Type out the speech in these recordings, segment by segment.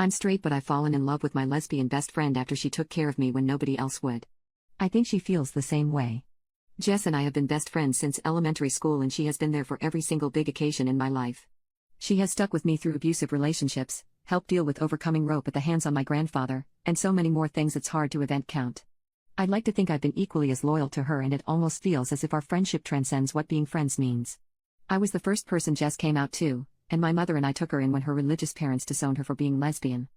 I'm straight, but I've fallen in love with my lesbian best friend after she took care of me when nobody else would. I think she feels the same way. Jess and I have been best friends since elementary school, and she has been there for every single big occasion in my life. She has stuck with me through abusive relationships, helped deal with overcoming rope at the hands of my grandfather, and so many more things it's hard to even count. I'd like to think I've been equally as loyal to her, and it almost feels as if our friendship transcends what being friends means. I was the first person Jess came out to, and my mother and I took her in when her religious parents disowned her for being lesbian.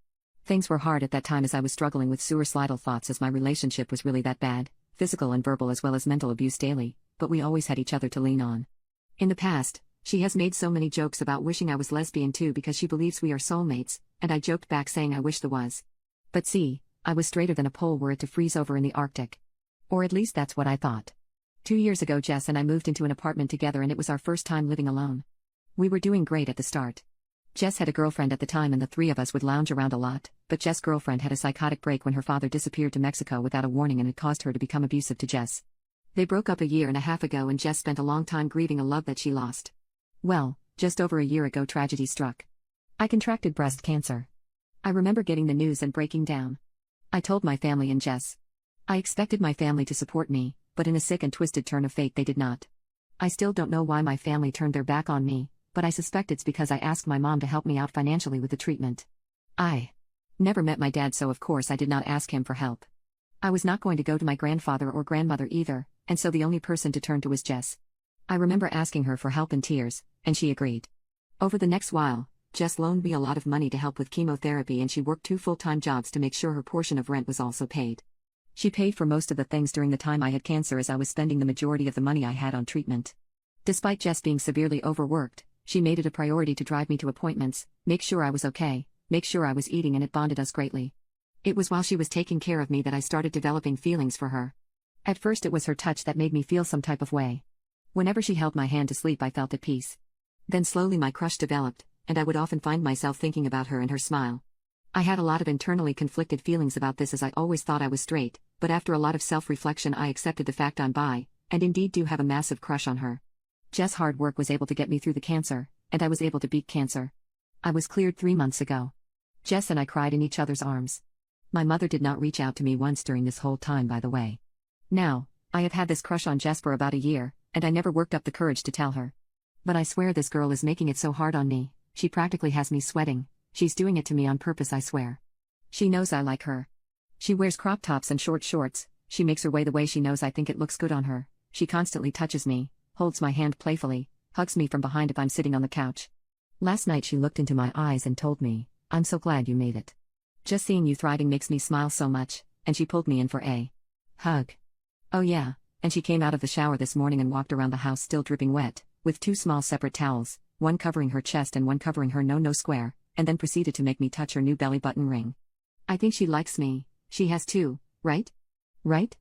Things were hard at that time as I was struggling with suicidal thoughts, as my relationship was really that bad, physical and verbal as well as mental abuse daily, but we always had each other to lean on. In the past, she has made so many jokes about wishing I was lesbian too because she believes we are soulmates, and I joked back saying I wish there was. But see, I was straighter than a pole were it to freeze over in the Arctic. Or at least that's what I thought. 2 years ago Jess and I moved into an apartment together, and it was our first time living alone. We were doing great at the start. Jess had a girlfriend at the time, and the three of us would lounge around a lot, but Jess' girlfriend had a psychotic break when her father disappeared to Mexico without a warning, and it caused her to become abusive to Jess. They broke up a year and a half ago, and Jess spent a long time grieving a love that she lost. Well, just over a year ago tragedy struck. I contracted breast cancer. I remember getting the news and breaking down. I told my family and Jess. I expected my family to support me, but in a sick and twisted turn of fate they did not. I still don't know why my family turned their back on me, but I suspect it's because I asked my mom to help me out financially with the treatment. I never met my dad, so of course I did not ask him for help. I was not going to go to my grandfather or grandmother either, and so the only person to turn to was Jess. I remember asking her for help in tears, and she agreed. Over the next while, Jess loaned me a lot of money to help with chemotherapy, and she worked 2 full-time jobs to make sure her portion of rent was also paid. She paid for most of the things during the time I had cancer, as I was spending the majority of the money I had on treatment. Despite Jess being severely overworked, she made it a priority to drive me to appointments, make sure I was okay, make sure I was eating, and it bonded us greatly. It was while she was taking care of me that I started developing feelings for her. At first it was her touch that made me feel some type of way. Whenever she held my hand to sleep I felt at peace. Then slowly my crush developed, and I would often find myself thinking about her and her smile. I had a lot of internally conflicted feelings about this, as I always thought I was straight, but after a lot of self-reflection I accepted the fact I'm bi, and indeed do have a massive crush on her. Jess' hard work was able to get me through the cancer, and I was able to beat cancer. I was cleared 3 months ago. Jess and I cried in each other's arms. My mother did not reach out to me once during this whole time, by the way. Now, I have had this crush on Jess for about a year, and I never worked up the courage to tell her. But I swear this girl is making it so hard on me, she practically has me sweating. She's doing it to me on purpose, I swear. She knows I like her. She wears crop tops and short shorts, she makes her way the way she knows I think it looks good on her, she constantly touches me, holds my hand playfully, hugs me from behind if I'm sitting on the couch. Last night she looked into my eyes and told me, "I'm so glad you made it. Just seeing you thriving makes me smile so much," and she pulled me in for a hug. Oh yeah, and she came out of the shower this morning and walked around the house still dripping wet, with 2 small separate towels, one covering her chest and one covering her no square, and then proceeded to make me touch her new belly button ring. I think she likes me, she has too, right? Right?